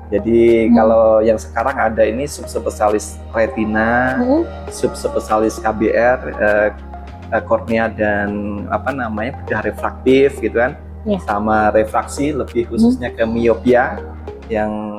Jadi kalau yang sekarang ada ini subspesialis retina, subspesialis KBR, kornea dan bedah refraktif gitu kan, sama refraksi lebih khususnya ke miopia yang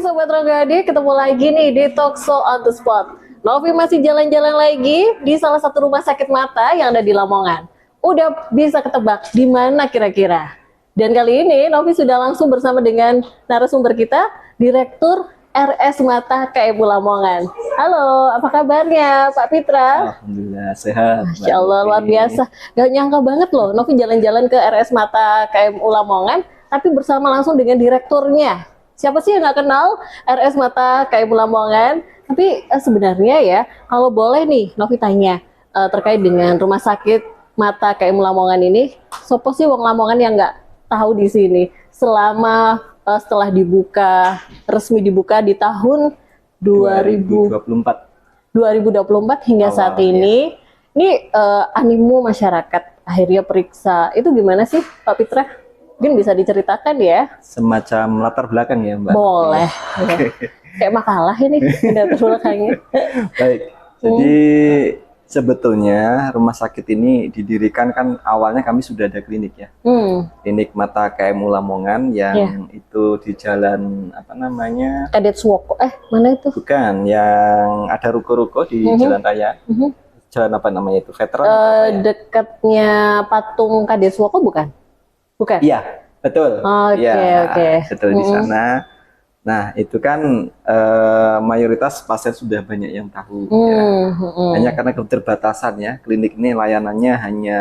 Sobat Ranggadi, ketemu lagi nih di Talkshow on the Spot. Novi masih jalan-jalan lagi di salah satu rumah sakit mata yang ada di Lamongan. Udah bisa ketebak di mana kira-kira? Dan kali ini Novi sudah langsung bersama dengan narasumber kita, Direktur RS Mata KMU Lamongan. Halo, apa kabarnya Pak Pitra? Alhamdulillah sehat. Masya Allah, luar biasa. Gak nyangka banget loh, Novi jalan-jalan ke RS Mata KMU Lamongan, tapi bersama langsung dengan direkturnya. Siapa sih yang nggak kenal RS Mata KMU Lamongan? Tapi sebenarnya ya, kalau boleh nih, Novi tanya terkait dengan rumah sakit mata KMU Lamongan ini, sopo sih wong Lamongan yang nggak tahu di sini selama setelah resmi dibuka di tahun 2024 hingga saat ini. Ini animo masyarakat akhirnya periksa. Itu gimana sih Pak Pitra? Mungkin bisa diceritakan ya? Semacam latar belakang ya Mbak? Boleh. Ya. Kayak makalah ini latar belakangnya. Baik, jadi sebetulnya rumah sakit ini didirikan kan awalnya kami sudah ada klinik ya. Klinik mata KMU Lamongan yang itu di jalan Kadet Swoko. Mana itu? Bukan, yang ada ruko-ruko di jalan raya. Jalan itu? Veteran? Dekatnya patung Kadet Swoko bukan? Bukan? Iya, betul. Oke. Betul di sana. Nah, itu kan mayoritas pasien sudah banyak yang tahu. Hanya karena keterbatasan ya, klinik ini layanannya hanya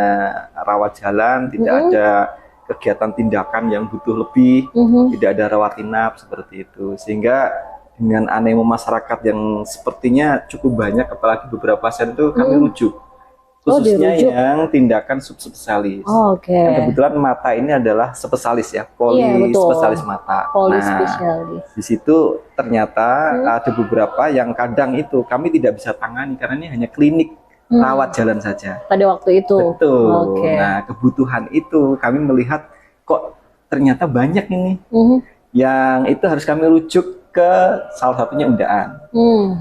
rawat jalan, tidak ada kegiatan tindakan yang butuh lebih, tidak ada rawat inap seperti itu. Sehingga dengan animo masyarakat yang sepertinya cukup banyak, apalagi beberapa pasien itu kami rujuk. Khususnya yang tindakan subspesialis. Dan kebetulan mata ini adalah spesialis ya, polispesialis mata. Polispesialis. Di situ ternyata ada beberapa yang kadang itu kami tidak bisa tangani karena ini hanya klinik rawat jalan saja. Pada waktu itu. Betul. Nah, kebutuhan itu kami melihat kok ternyata banyak ini yang itu harus kami rujuk ke salah satunya Undaan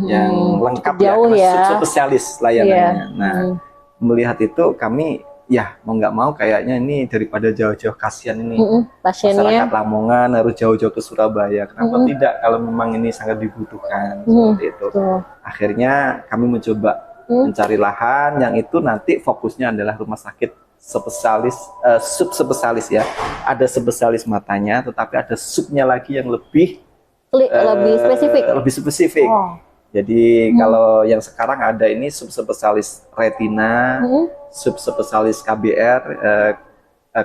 yang lengkap jauh subspesialis layanannya. Melihat itu kami mau nggak mau kayaknya ini daripada jauh-jauh kasihan ini masyarakat Lamongan harus jauh-jauh ke Surabaya, kenapa tidak kalau memang ini sangat dibutuhkan seperti itu. Akhirnya kami mencoba mencari lahan yang itu nanti fokusnya adalah rumah sakit spesialis, subspesialis ya, ada spesialis matanya tetapi ada subnya lagi yang lebih spesifik. Jadi kalau yang sekarang ada ini subspesialis retina, subspesialis KBR,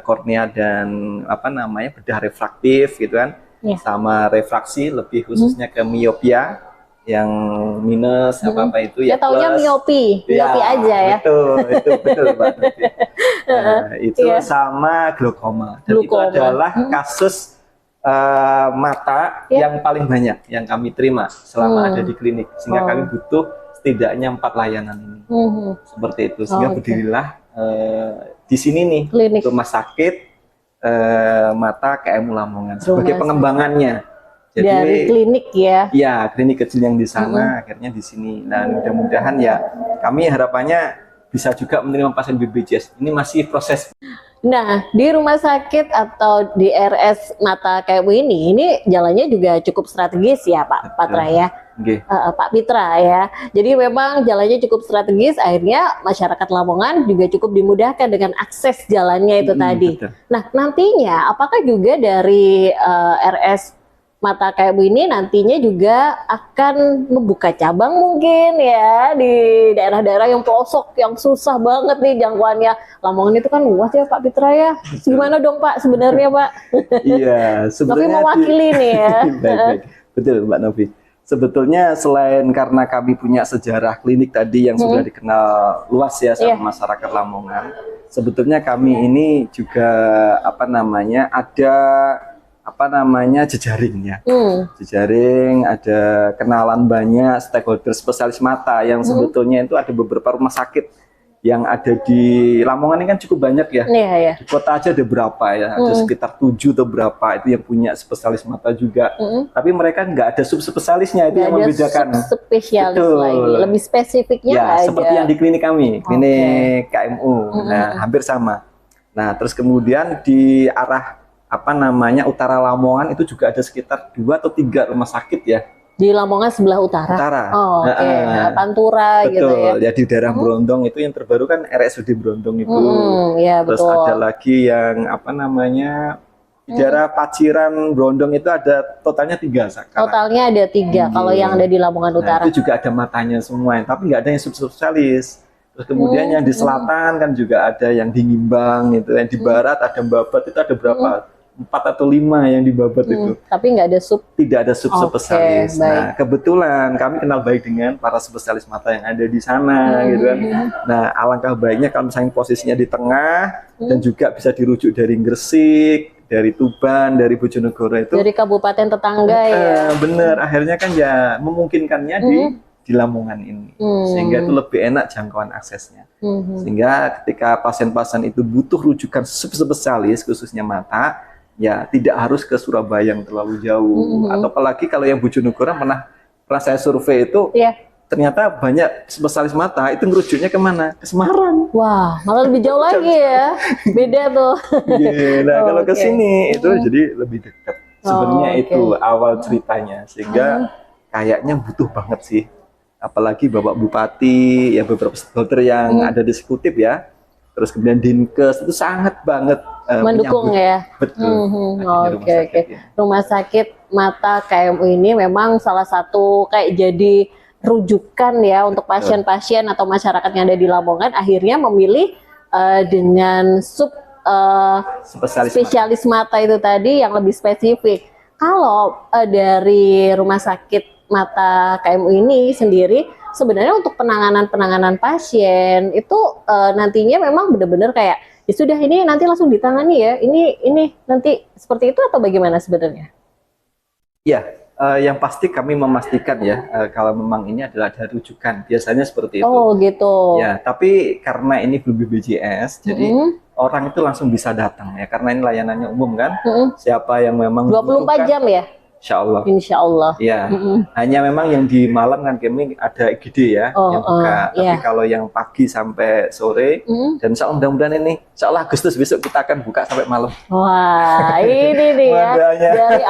kornea dan bedah refraktif gitu kan, sama refraksi lebih khususnya ke miopia yang minus itu ya. Taunya miopi aja ya. Betul Mbak. Itu sama glaukoma. Dan itu adalah kasus mata yang paling banyak yang kami terima selama ada di klinik, sehingga kami butuh setidaknya 4 layanan ini. Seperti itu, sehingga berdirilah di sini nih klinik. Rumah sakit mata KMU Lamongan sebagai pengembangannya. Jadi dari klinik ya? Iya, klinik kecil yang di sana akhirnya di sini. Dan mudah-mudahan ya kami harapannya bisa juga menerima pasien BPJS. Ini masih proses. Nah, di rumah sakit atau di RS Mata KMU ini jalannya juga cukup strategis ya Pak Patra ya, Pak Pitra ya. Jadi memang jalannya cukup strategis, akhirnya masyarakat Lamongan juga cukup dimudahkan dengan akses jalannya itu tadi. Nah, nantinya apakah juga dari RS Mata KMU ini nantinya juga akan membuka cabang mungkin ya di daerah-daerah yang pelosok yang susah banget nih jangkauannya. Lamongan itu kan luas ya Pak Pitra ya. Gimana dong Pak sebenarnya Pak? Iya, sebenarnya mewakili nih ya. Baik. Betul Mbak Novi. Sebetulnya selain karena kami punya sejarah klinik tadi yang sudah dikenal luas ya sama masyarakat Lamongan, sebetulnya kami ini juga ada jejaringnya. Jejaring, ada kenalan banyak stakeholder spesialis mata yang sebetulnya itu ada beberapa rumah sakit yang ada di Lamongan ini kan cukup banyak ya. Iya, iya. Di kota aja ada berapa ya? Ada sekitar 7 atau berapa itu yang punya spesialis mata juga. Tapi mereka nggak ada subspesialisnya, itu yang membedakan. Spesialis lagi, lebih spesifiknya ya, aja. seperti yang di klinik kami, klinik KMU. Nah, hampir sama. Nah, terus kemudian di arah utara Lamongan itu juga ada sekitar 2 atau 3 rumah sakit ya. Di Lamongan sebelah utara. Oh, oke. Pantura betul. gitu ya. Ya di daerah Brondong itu yang terbaru kan RSUD Brondong itu. Ya, terus betul. ada lagi yang di daerah Paciran Brondong itu ada totalnya 3 sekarang. Totalnya ada 3 kalau yang ada di Lamongan Utara. Itu juga ada matanya semua, tapi nggak ada yang subspesialis. Terus kemudian yang di selatan kan juga ada yang di Ngimbang itu, yang di barat ada Babat itu ada berapa? 4 atau 5 yang di Babat itu. Tapi nggak ada tidak ada subspesialis. Nah, kebetulan kami kenal baik dengan para spesialis mata yang ada di sana gitu kan. Nah, alangkah baiknya kalau misalnya posisinya di tengah dan juga bisa dirujuk dari Gresik, dari Tuban, dari Bojonegoro itu. Dari kabupaten tetangga ya. Bener, akhirnya kan ya memungkinkannya di Lamongan ini. Sehingga itu lebih enak jangkauan aksesnya. Sehingga ketika pasien-pasien itu butuh rujukan subspesialis khususnya mata, ya tidak harus ke Surabaya yang terlalu jauh. Atau apalagi kalau yang Bojonegoro pernah saya survei itu, ternyata banyak spesialis mata itu ngerujuknya kemana? Ke Semarang. Wah, malah lebih jauh lagi ya. Beda tuh. Nah, kalau ke sini itu jadi lebih dekat. Sebenarnya itu awal ceritanya. Sehingga kayaknya butuh banget sih. Apalagi Bapak Bupati, ya beberapa stakeholder yang ada di eksekutif ya. Terus kemudian Dinkes itu sangat banget mendukung ya. Betul. Oke. Rumah sakit mata KMU ini memang salah satu kayak jadi rujukan ya untuk pasien-pasien atau masyarakat yang ada di Lamongan akhirnya memilih dengan spesialis mata itu tadi yang lebih spesifik. Kalau dari rumah sakit mata KMU ini sendiri sebenarnya untuk penanganan pasien itu nantinya memang benar-benar kayak ya sudah ini nanti langsung ditangani ya, ini nanti seperti itu atau bagaimana sebenarnya? Ya, yang pasti kami memastikan ya kalau memang ini adalah ada rujukan, biasanya seperti itu. Oh gitu. Ya, tapi karena ini belum BPJS, jadi orang itu langsung bisa datang ya, karena ini layanannya umum kan. Siapa yang memang 24 jam ya? Insya Allah. Ya, hanya memang yang di malam kan kami ada IGD ya yang buka. Tapi kalau yang pagi sampai sore dan mudah-mudahan ini, insya Allah Agustus besok kita akan buka sampai malam. Wah, ini nih ya dari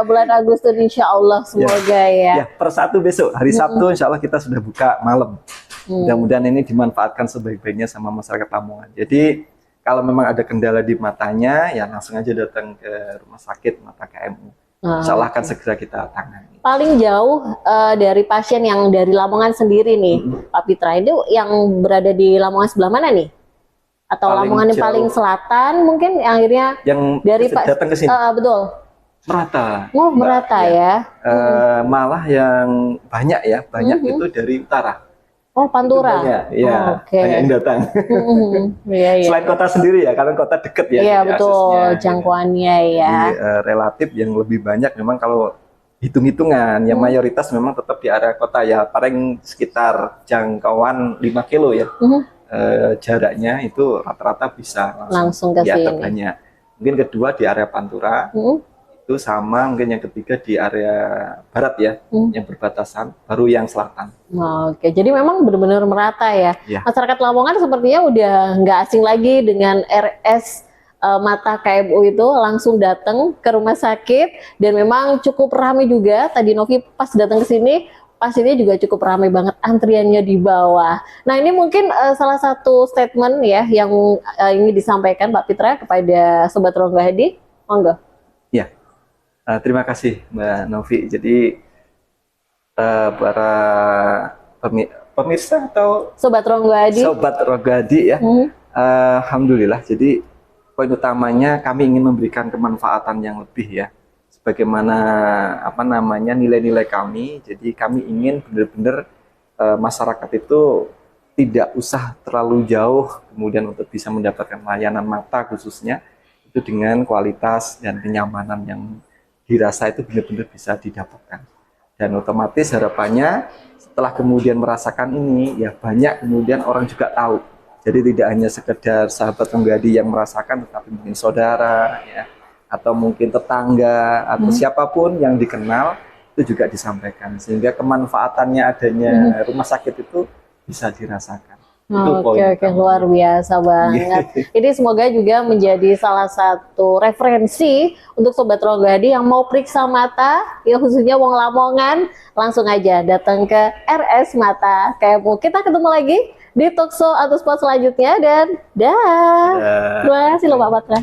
bulan Agustus insya Allah semoga ya. Per 1 besok hari Sabtu insya Allah kita sudah buka malam. Mudah-mudahan ini dimanfaatkan sebaik-baiknya sama masyarakat Lamongan. Jadi kalau memang ada kendala di matanya, ya langsung aja datang ke rumah sakit mata KMU. Insya Allah akan segera kita tangani. Paling jauh dari pasien yang dari Lamongan sendiri nih, Pak Pitra, itu yang berada di Lamongan sebelah mana nih? Atau paling Lamongan yang paling selatan mungkin yang akhirnya yang dari datang ke sini? Betul. Merata. Oh, merata ya. Malah yang banyak itu dari utara. Oh, Pantura. Iya, banyak yang datang. Selain kota sendiri ya, karena kota deket ya. Iya, betul, jangkauannya ya. Jadi, relatif yang lebih banyak memang kalau hitung-hitungan, ya mayoritas memang tetap di area kota ya, paling sekitar jangkauan 5 kilo ya. Jaraknya itu rata-rata bisa langsung ke sini. Banyak. Mungkin kedua di area Pantura. Itu sama, mungkin yang ketiga di area barat ya, yang berbatasan, baru yang selatan. Oke, jadi memang benar-benar merata ya. Masyarakat Lamongan sepertinya udah nggak asing lagi dengan RS mata KMU itu, langsung datang ke rumah sakit dan memang cukup ramai juga. Tadi Novi pas datang ke sini, pasiennya juga cukup ramai banget, antriannya di bawah. Nah ini mungkin salah satu statement ya yang ingin disampaikan Pak Pitra kepada Sobat Rongga Hadi, monggo. Ya. Terima kasih Mbak Novi. Jadi para pemirsa atau Sobat Rongga Hadi ya, alhamdulillah. Jadi poin utamanya kami ingin memberikan kemanfaatan yang lebih ya, sebagaimana nilai-nilai kami. Jadi kami ingin benar-benar masyarakat itu tidak usah terlalu jauh kemudian untuk bisa mendapatkan layanan mata khususnya itu dengan kualitas dan kenyamanan yang dirasa itu benar-benar bisa didapatkan. Dan otomatis harapannya setelah kemudian merasakan ini, ya banyak kemudian orang juga tahu. Jadi tidak hanya sekedar sahabat Onggadi yang merasakan, tetapi mungkin saudara, ya, atau mungkin tetangga, atau siapapun yang dikenal, itu juga disampaikan. Sehingga kemanfaatannya adanya rumah sakit itu bisa dirasakan. Oke, luar biasa banget. Ini semoga juga menjadi salah satu referensi untuk Sobat Onggadi yang mau periksa mata, ya khususnya wong Lamongan, langsung aja datang ke RS Mata Kemu. Kita ketemu lagi di talkshow atau spot selanjutnya, dan dah. Terima kasih loh Pak Patra.